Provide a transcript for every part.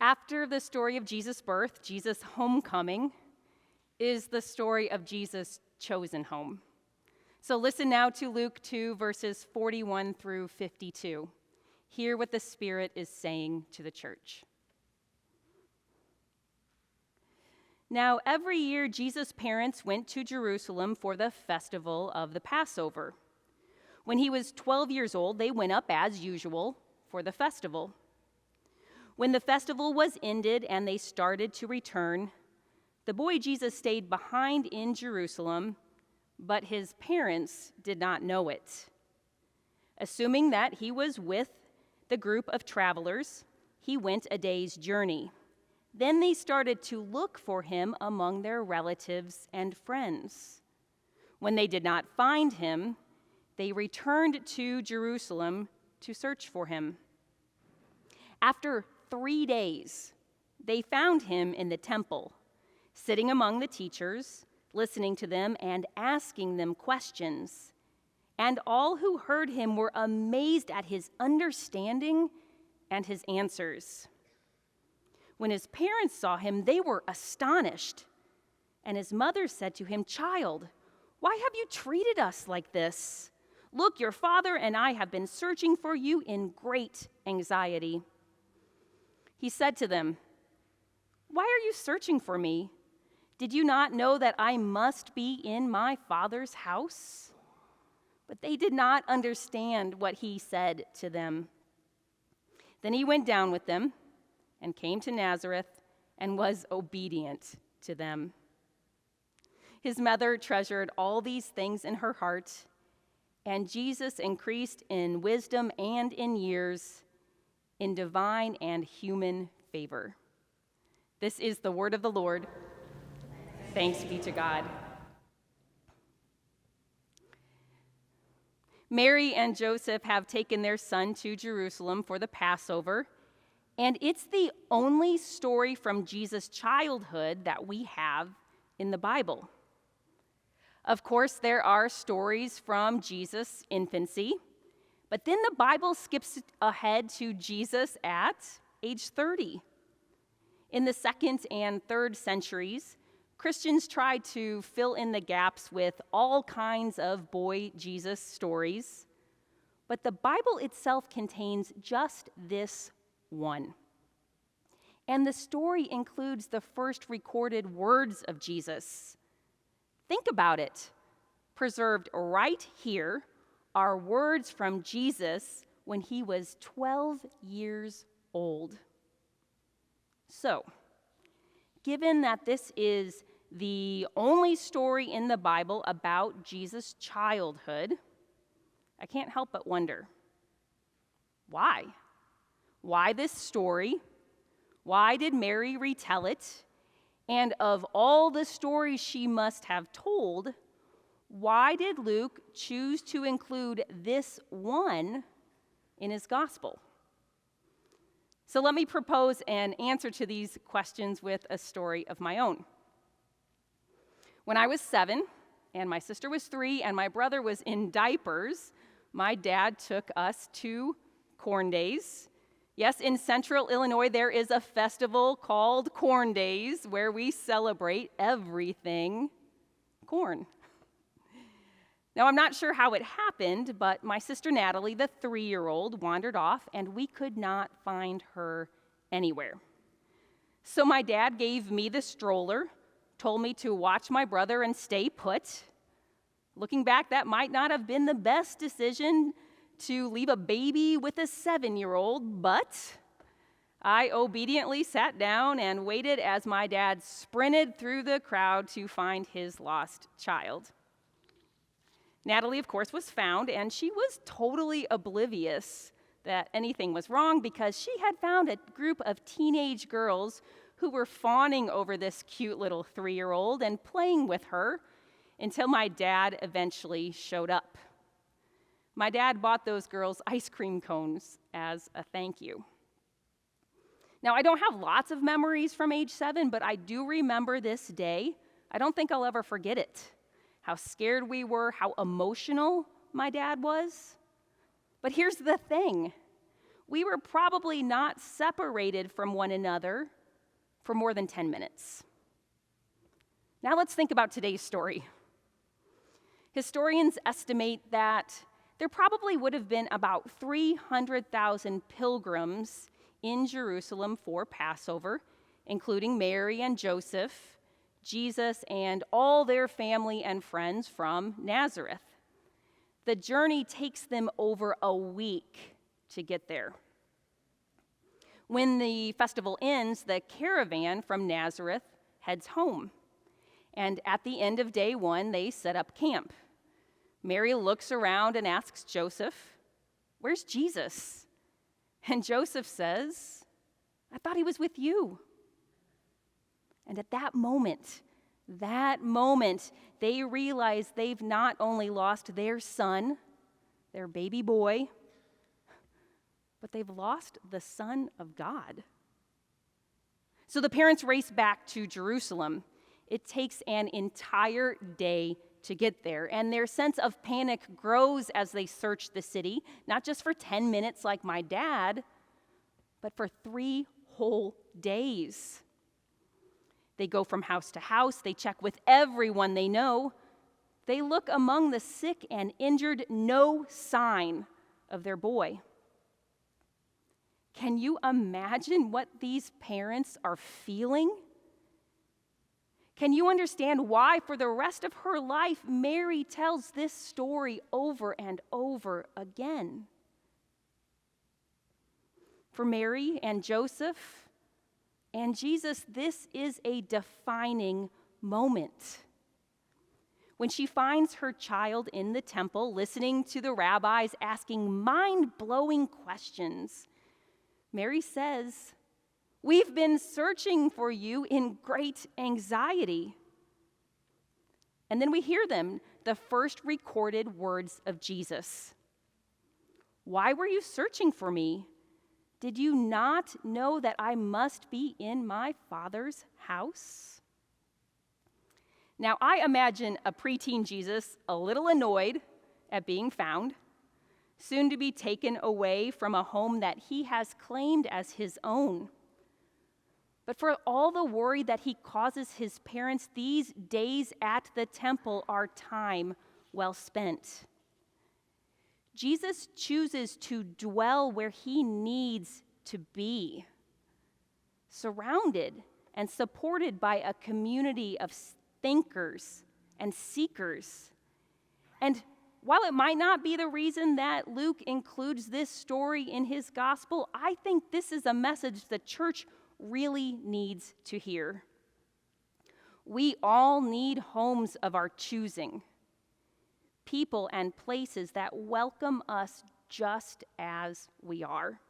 After the story of Jesus' birth, Jesus' homecoming, is the story of Jesus' chosen home. So listen now to Luke 2, verses 41 through 52. Hear what the Spirit is saying to the church. Now, every year, Jesus' parents went to Jerusalem for the festival of the Passover. When he was 12 years old, they went up as usual for the festival. When the festival was ended and they started to return, the boy Jesus stayed behind in Jerusalem, but his parents did not know it. Assuming that he was with the group of travelers, he went a day's journey. Then they started to look for him among their relatives and friends. When they did not find him, they returned to Jerusalem to search for him. After 3 days, they found him in the temple, sitting among the teachers, listening to them and asking them questions. And all who heard him were amazed at his understanding and his answers. When his parents saw him, they were astonished. And his mother said to him, "Child, why have you treated us like this? Look, your father and I have been searching for you in great anxiety." He said to them, "Why are you searching for me? Did you not know that I must be in my Father's house?" But they did not understand what he said to them. Then he went down with them and came to Nazareth and was obedient to them. His mother treasured all these things in her heart, and Jesus increased in wisdom and in years, in divine and human favor. This is the word of the Lord. Thanks be to God. Mary and Joseph have taken their son to Jerusalem for the Passover, and it's the only story from Jesus' childhood that we have in the Bible. Of course, there are stories from Jesus' infancy, but then the Bible skips ahead to Jesus at age 30. In the 2nd and 3rd centuries, Christians tried to fill in the gaps with all kinds of boy Jesus stories, but the Bible itself contains just this one. And the story includes the first recorded words of Jesus. Think about it. Preserved right here are words from Jesus when he was 12 years old. So, given that this is the only story in the Bible about Jesus' childhood, I can't help but wonder, why? Why this story? Why did Mary retell it? And of all the stories she must have told, why did Luke choose to include this one in his gospel? So let me propose an answer to these questions with a story of my own. When I was 7, and my sister was 3, and my brother was in diapers, my dad took us to Corn Days. Yes, in central Illinois, there is a festival called Corn Days where we celebrate everything corn. Now, I'm not sure how it happened, but my sister Natalie, the 3-year-old, wandered off, and we could not find her anywhere. So my dad gave me the stroller, told me to watch my brother and stay put. Looking back, that might not have been the best decision to leave a baby with a 7-year-old, but I obediently sat down and waited as my dad sprinted through the crowd to find his lost child. Natalie, of course, was found, and she was totally oblivious that anything was wrong because she had found a group of teenage girls who were fawning over this cute little 3-year-old and playing with her until my dad eventually showed up. My dad bought those girls ice cream cones as a thank you. Now, I don't have lots of memories from age 7, but I do remember this day. I don't think I'll ever forget it. How scared we were, how emotional my dad was. But here's the thing. we were probably not separated from one another for more than 10 minutes. Now let's think about today's story. Historians estimate that there probably would have been about 300,000 pilgrims in Jerusalem for Passover, including Mary and Joseph, Jesus, and all their family and friends from Nazareth. The journey takes them over a week to get there. When the festival ends, the caravan from Nazareth heads home. And at the end of day one, they set up camp. Mary looks around and asks Joseph, "Where's Jesus?" And Joseph says, "I thought he was with you." And at that moment, they realize they've not only lost their son, their baby boy, but they've lost the Son of God. So the parents race back to Jerusalem. It takes an entire day to get there, and their sense of panic grows as they search the city, not just for 10 minutes like my dad, but for 3 whole days. They go from house to house. They check with everyone they know. They look among the sick and injured, no sign of their boy. Can you imagine what these parents are feeling? Can you understand why, for the rest of her life, Mary tells this story over and over again? For Mary and Joseph and Jesus, this is a defining moment. When she finds her child in the temple, listening to the rabbis asking mind-blowing questions, Mary says, "We've been searching for you in great anxiety." And then we hear them, the first recorded words of Jesus. "Why were you searching for me? Did you not know that I must be in my Father's house?" Now, I imagine a preteen Jesus a little annoyed at being found, soon to be taken away from a home that he has claimed as his own. But for all the worry that he causes his parents, these days at the temple are time well spent. Jesus chooses to dwell where he needs to be, surrounded and supported by a community of thinkers and seekers. And while it might not be the reason that Luke includes this story in his gospel, I think this is a message the church really needs to hear. We all need homes of our choosing, people and places that welcome us just as we are.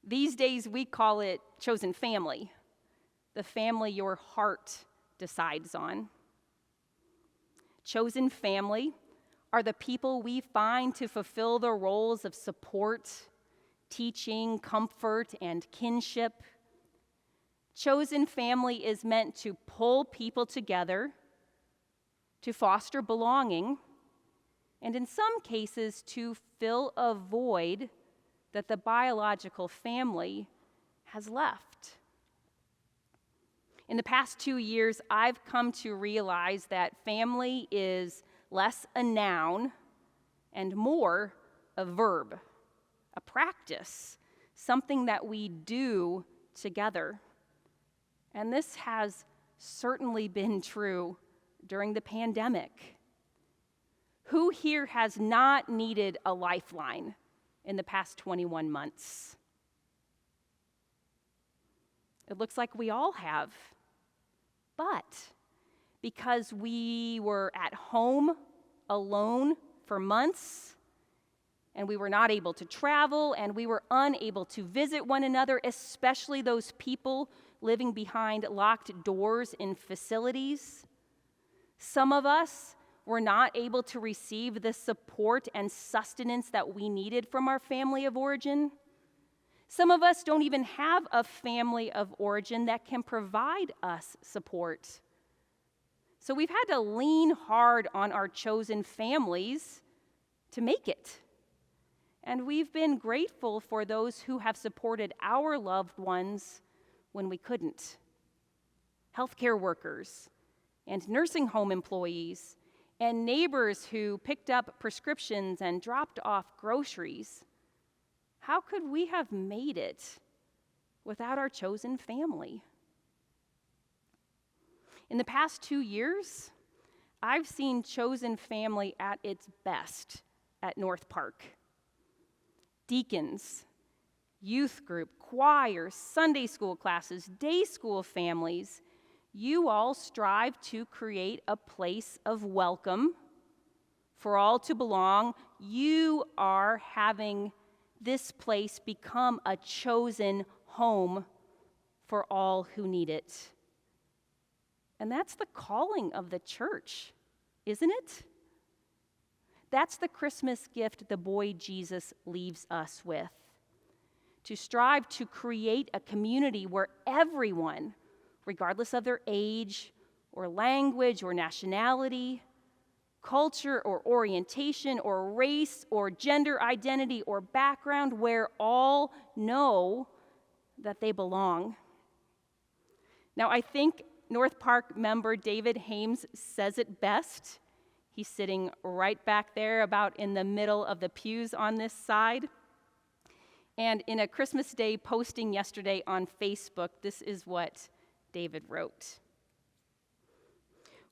These days we call it chosen family, the family your heart decides on. Chosen family are the people we find to fulfill the roles of support, teaching, comfort, and kinship. Chosen family is meant to pull people together, to foster belonging, and in some cases to fill a void that the biological family has left. In the past 2 years, I've come to realize that family is less a noun and more a verb, a practice, something that we do together. And this has certainly been true during the pandemic. Who here has not needed a lifeline in the past 21 months? It looks like we all have. But because we were at home alone for months, and we were not able to travel, and we were unable to visit one another, especially those people living behind locked doors in facilities, some of us were not able to receive the support and sustenance that we needed from our family of origin. Some of us don't even have a family of origin that can provide us support. So we've had to lean hard on our chosen families to make it. And we've been grateful for those who have supported our loved ones when we couldn't. Healthcare workers and nursing home employees and neighbors who picked up prescriptions and dropped off groceries. How could we have made it without our chosen family? In the past 2 years, I've seen chosen family at its best at North Park. Deacons, youth group, choir, Sunday school classes, day school families, you all strive to create a place of welcome for all to belong. You are having this place become a chosen home for all who need it. And that's the calling of the church, isn't it? That's the Christmas gift the boy Jesus leaves us with. To strive to create a community where everyone, regardless of their age or language or nationality, culture or orientation or race or gender identity or background, where all know that they belong. Now, I think North Park member David Hames says it best. He's sitting right back there, about in the middle of the pews on this side. And in a Christmas Day posting yesterday on Facebook, this is what David wrote.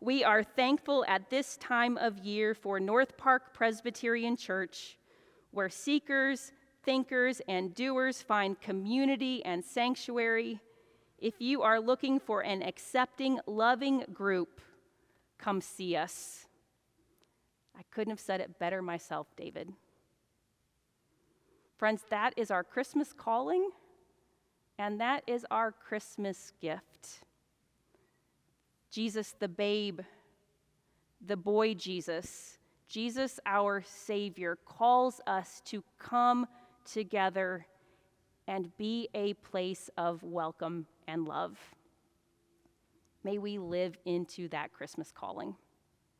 We are thankful at this time of year for North Park Presbyterian Church, where seekers, thinkers, and doers find community and sanctuary. If you are looking for an accepting, loving group, come see us. I couldn't have said it better myself, David. Friends, that is our Christmas calling, and that is our Christmas gift. Jesus the babe, the boy Jesus, Jesus our Savior, calls us to come together and be a place of welcome and love. May we live into that Christmas calling.